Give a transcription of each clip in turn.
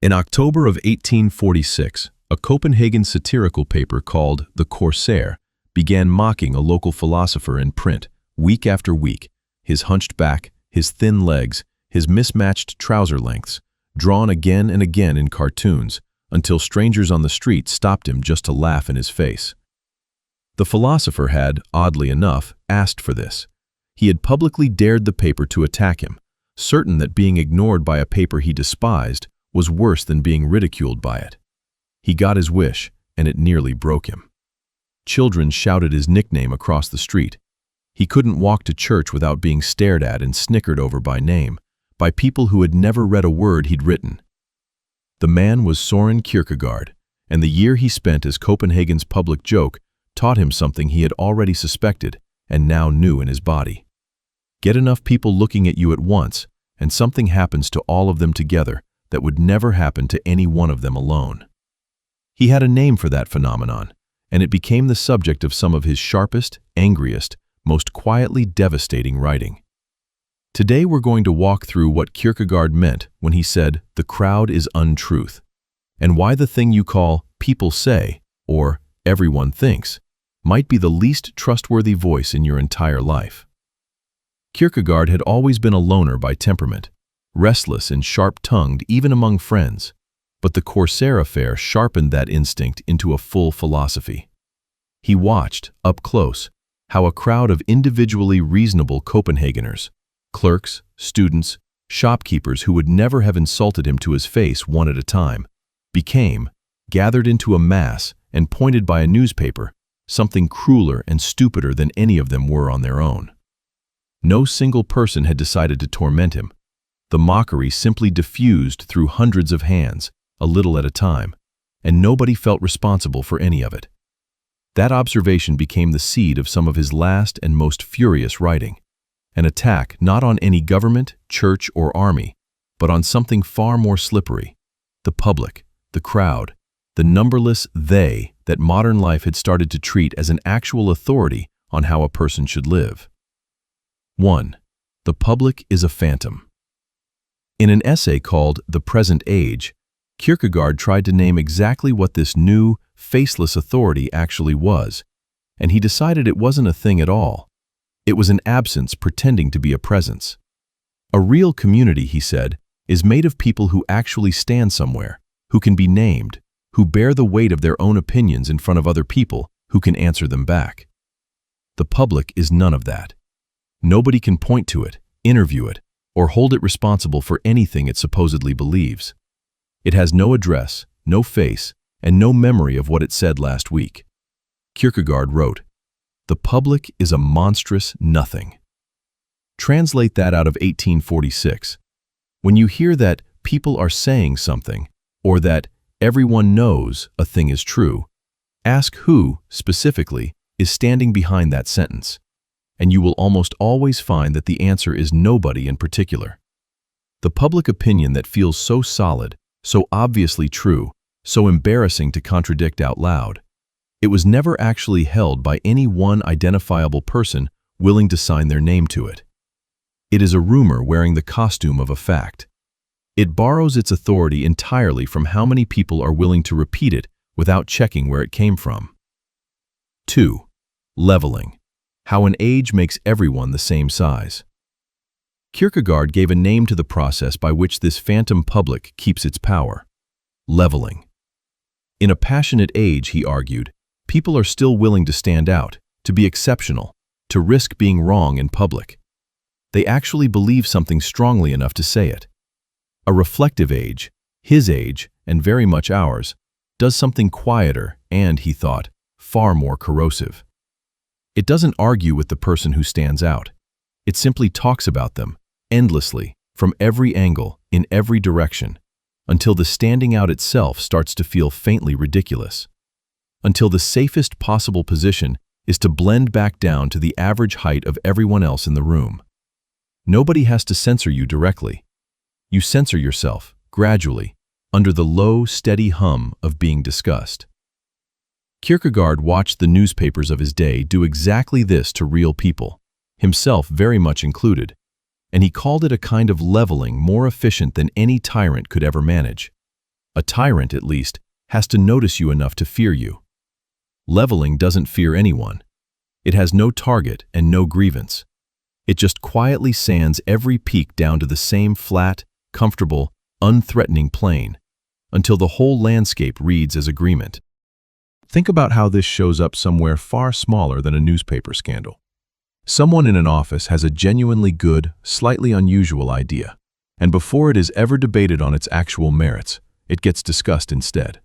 In October of 1846, a Copenhagen satirical paper called the Corsair began mocking a local philosopher in print, week after week, his hunched back, his thin legs, his mismatched trouser lengths, drawn again and again in cartoons, until strangers on the street stopped him just to laugh in his face. The philosopher had, oddly enough, asked for this. He had publicly dared the paper to attack him, certain that being ignored by a paper he despised was worse than being ridiculed by it. He got his wish, and it nearly broke him. Children shouted his nickname across the street. He couldn't walk to church without being stared at and snickered over by name, by people who had never read a word he'd written. The man was Søren Kierkegaard, and the year he spent as Copenhagen's public joke taught him something he had already suspected and now knew in his body. Get enough people looking at you at once, and something happens to all of them together that would never happen to any one of them alone. He had a name for that phenomenon, and it became the subject of some of his sharpest, angriest, most quietly devastating writing. Today we're going to walk through what Kierkegaard meant when he said, "The crowd is untruth," and why the thing you call "people say" or "everyone thinks" might be the least trustworthy voice in your entire life. Kierkegaard had always been a loner by temperament, restless and sharp-tongued even among friends, but the Corsair affair sharpened that instinct into a full philosophy. He watched, up close, how a crowd of individually reasonable Copenhageners, clerks, students, shopkeepers who would never have insulted him to his face one at a time, became, gathered into a mass and pointed by a newspaper, something crueler and stupider than any of them were on their own. No single person had decided to torment him. The mockery simply diffused through hundreds of hands, a little at a time, and nobody felt responsible for any of it. That observation became the seed of some of his last and most furious writing, an attack not on any government, church, or army, but on something far more slippery, the public, the crowd, the numberless they that modern life had started to treat as an actual authority on how a person should live. 1. The public is a phantom. In an essay called The Present Age, Kierkegaard tried to name exactly what this new, faceless authority actually was, and he decided it wasn't a thing at all. It was an absence pretending to be a presence. A real community, he said, is made of people who actually stand somewhere, who can be named, who bear the weight of their own opinions in front of other people who can answer them back. The public is none of that. Nobody can point to it, interview it, or hold it responsible for anything it supposedly believes. It has no address, no face, and no memory of what it said last week. Kierkegaard wrote, "The public is a monstrous nothing." Translate that out of 1846. When you hear that people are saying something, or that everyone knows a thing is true, ask who, specifically, is standing behind that sentence, and you will almost always find that the answer is nobody in particular. The public opinion that feels so solid, so obviously true, so embarrassing to contradict out loud, it was never actually held by any one identifiable person willing to sign their name to it. It is a rumor wearing the costume of a fact. It borrows its authority entirely from how many people are willing to repeat it without checking where it came from. 2. Leveling. How an age makes everyone the same size. Kierkegaard gave a name to the process by which this phantom public keeps its power: leveling. In a passionate age, he argued, people are still willing to stand out, to be exceptional, to risk being wrong in public. They actually believe something strongly enough to say it. A reflective age, his age, and very much ours, does something quieter and, he thought, far more corrosive. It doesn't argue with the person who stands out. It simply talks about them, endlessly, from every angle, in every direction, until the standing out itself starts to feel faintly ridiculous. Until the safest possible position is to blend back down to the average height of everyone else in the room. Nobody has to censor you directly. You censor yourself, gradually, under the low, steady hum of being discussed. Kierkegaard watched the newspapers of his day do exactly this to real people, himself very much included, and he called it a kind of leveling more efficient than any tyrant could ever manage. A tyrant, at least, has to notice you enough to fear you. Leveling doesn't fear anyone. It has no target and no grievance. It just quietly sands every peak down to the same flat, comfortable, unthreatening plane, until the whole landscape reads as agreement. Think about how this shows up somewhere far smaller than a newspaper scandal. Someone in an office has a genuinely good, slightly unusual idea, and before it is ever debated on its actual merits, it gets discussed instead.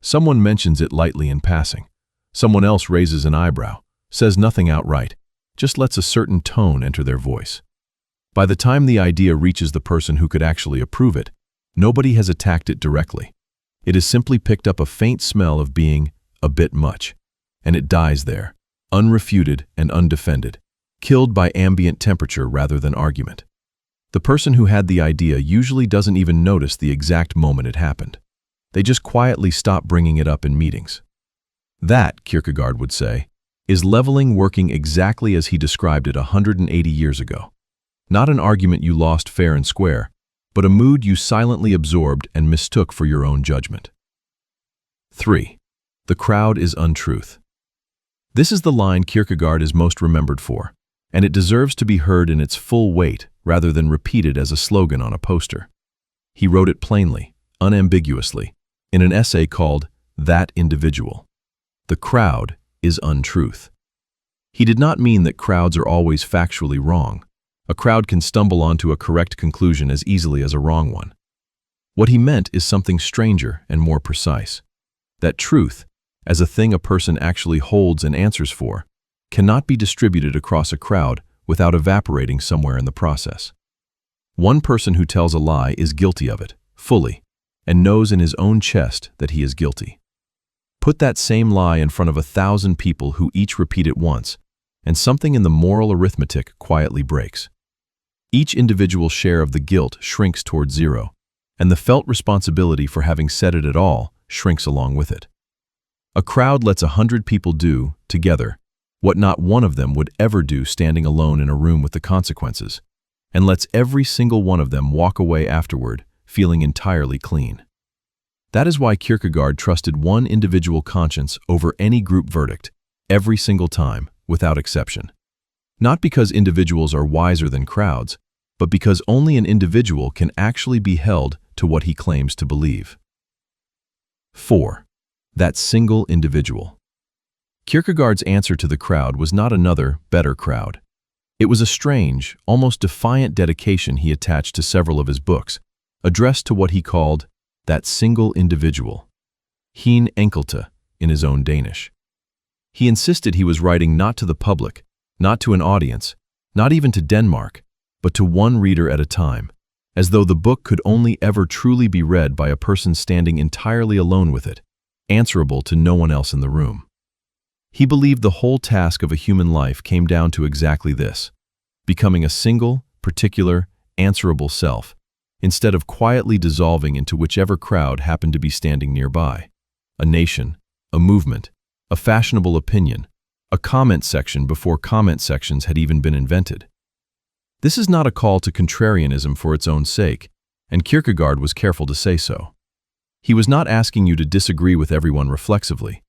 Someone mentions it lightly in passing. Someone else raises an eyebrow, says nothing outright, just lets a certain tone enter their voice. By the time the idea reaches the person who could actually approve it, nobody has attacked it directly. It has simply picked up a faint smell of being a bit much, and it dies there, unrefuted and undefended, killed by ambient temperature rather than argument. The person who had the idea usually doesn't even notice the exact moment it happened. They just quietly stop bringing it up in meetings. That, Kierkegaard would say, is leveling working exactly as he described it 180 years ago. Not an argument you lost fair and square, but a mood you silently absorbed and mistook for your own judgment. 3. The crowd is untruth. This is the line Kierkegaard is most remembered for, and it deserves to be heard in its full weight rather than repeated as a slogan on a poster. He wrote it plainly, unambiguously, in an essay called That Individual. The crowd is untruth. He did not mean that crowds are always factually wrong. A crowd can stumble onto a correct conclusion as easily as a wrong one. What he meant is something stranger and more precise. That truth, as a thing a person actually holds and answers for, cannot be distributed across a crowd without evaporating somewhere in the process. One person who tells a lie is guilty of it, fully, and knows in his own chest that he is guilty. Put that same lie in front of 1,000 people who each repeat it once, and something in the moral arithmetic quietly breaks. Each individual share of the guilt shrinks towards zero, and the felt responsibility for having said it at all shrinks along with it. A crowd lets 100 people do, together, what not one of them would ever do standing alone in a room with the consequences, and lets every single one of them walk away afterward, feeling entirely clean. That is why Kierkegaard trusted one individual conscience over any group verdict, every single time, without exception. Not because individuals are wiser than crowds, but because only an individual can actually be held to what he claims to believe. 4. That single individual. Kierkegaard's answer to the crowd was not another, better crowd. It was a strange, almost defiant dedication he attached to several of his books, addressed to what he called that single individual, Hen enkelte, in his own Danish. He insisted he was writing not to the public, not to an audience, not even to Denmark, but to one reader at a time, as though the book could only ever truly be read by a person standing entirely alone with it, answerable to no one else in the room. He believed the whole task of a human life came down to exactly this, becoming a single, particular, answerable self, instead of quietly dissolving into whichever crowd happened to be standing nearby. A nation, a movement, a fashionable opinion, a comment section before comment sections had even been invented. This is not a call to contrarianism for its own sake, and Kierkegaard was careful to say so. He was not asking you to disagree with everyone reflexively.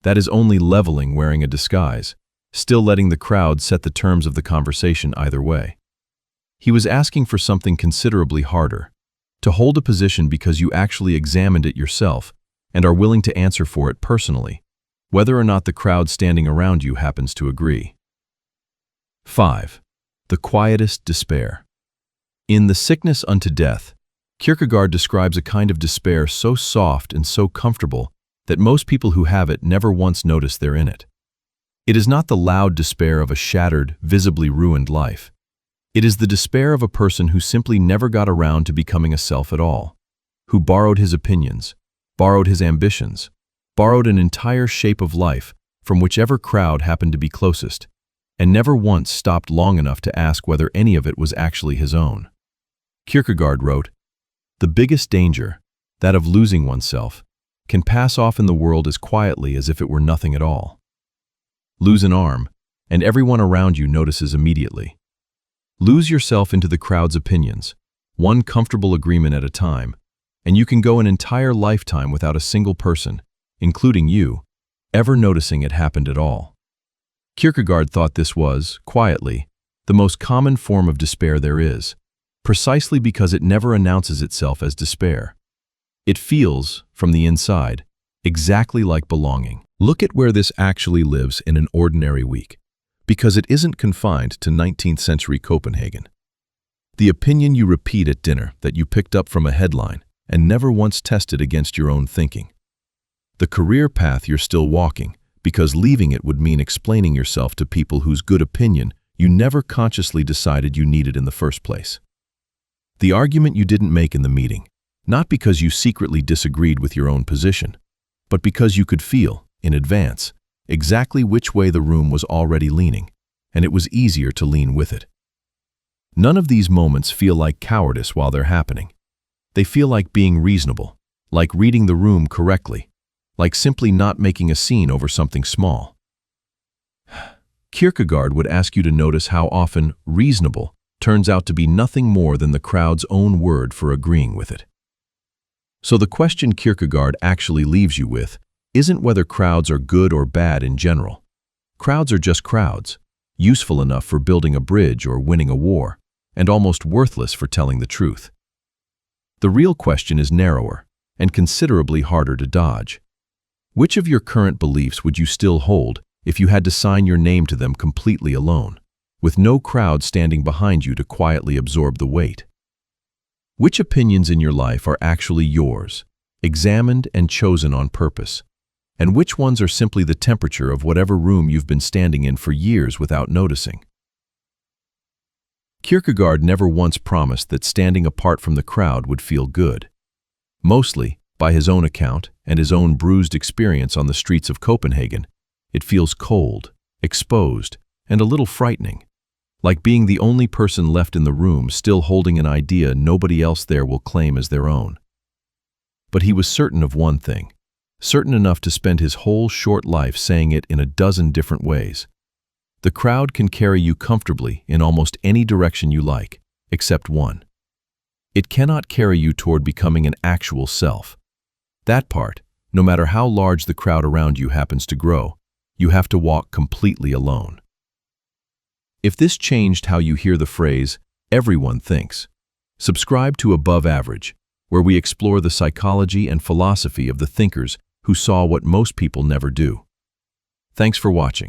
That is only leveling wearing a disguise, still letting the crowd set the terms of the conversation either way. He was asking for something considerably harder, to hold a position because you actually examined it yourself and are willing to answer for it personally, whether or not the crowd standing around you happens to agree. 5. The quietest despair. In The Sickness unto Death, Kierkegaard describes a kind of despair so soft and so comfortable that most people who have it never once notice they're in it. It is not the loud despair of a shattered, visibly ruined life. It is the despair of a person who simply never got around to becoming a self at all, who borrowed his opinions, borrowed his ambitions, borrowed an entire shape of life from whichever crowd happened to be closest, and never once stopped long enough to ask whether any of it was actually his own. Kierkegaard wrote, "The biggest danger, that of losing oneself, can pass off in the world as quietly as if it were nothing at all. Lose an arm, and everyone around you notices immediately. Lose yourself into the crowd's opinions, one comfortable agreement at a time, and you can go an entire lifetime without a single person, including you, ever noticing it happened at all. Kierkegaard thought this was, quietly, the most common form of despair there is, precisely because it never announces itself as despair. It feels, from the inside, exactly like belonging. Look at where this actually lives in an ordinary week, because it isn't confined to 19th century Copenhagen. The opinion you repeat at dinner that you picked up from a headline and never once tested against your own thinking. The career path you're still walking, because leaving it would mean explaining yourself to people whose good opinion you never consciously decided you needed in the first place. The argument you didn't make in the meeting, not because you secretly disagreed with your own position, but because you could feel, in advance, exactly which way the room was already leaning, and it was easier to lean with it. None of these moments feel like cowardice while they're happening. They feel like being reasonable, like reading the room correctly, like simply not making a scene over something small. Kierkegaard would ask you to notice how often reasonable turns out to be nothing more than the crowd's own word for agreeing with it. So the question Kierkegaard actually leaves you with isn't whether crowds are good or bad in general. Crowds are just crowds, useful enough for building a bridge or winning a war, and almost worthless for telling the truth. The real question is narrower and considerably harder to dodge. Which of your current beliefs would you still hold if you had to sign your name to them completely alone, with no crowd standing behind you to quietly absorb the weight? Which opinions in your life are actually yours, examined and chosen on purpose, and which ones are simply the temperature of whatever room you've been standing in for years without noticing? Kierkegaard never once promised that standing apart from the crowd would feel good. Mostly, by his own account and his own bruised experience on the streets of Copenhagen, it feels cold, exposed, and a little frightening, like being the only person left in the room still holding an idea nobody else there will claim as their own. But he was certain of one thing, certain enough to spend his whole short life saying it in a dozen different ways. The crowd can carry you comfortably in almost any direction you like, except one. It cannot carry you toward becoming an actual self. That part, no matter how large the crowd around you happens to grow, you have to walk completely alone. If this changed how you hear the phrase, "everyone thinks," subscribe to Above Average, where we explore the psychology and philosophy of the thinkers who saw what most people never do. Thanks for watching.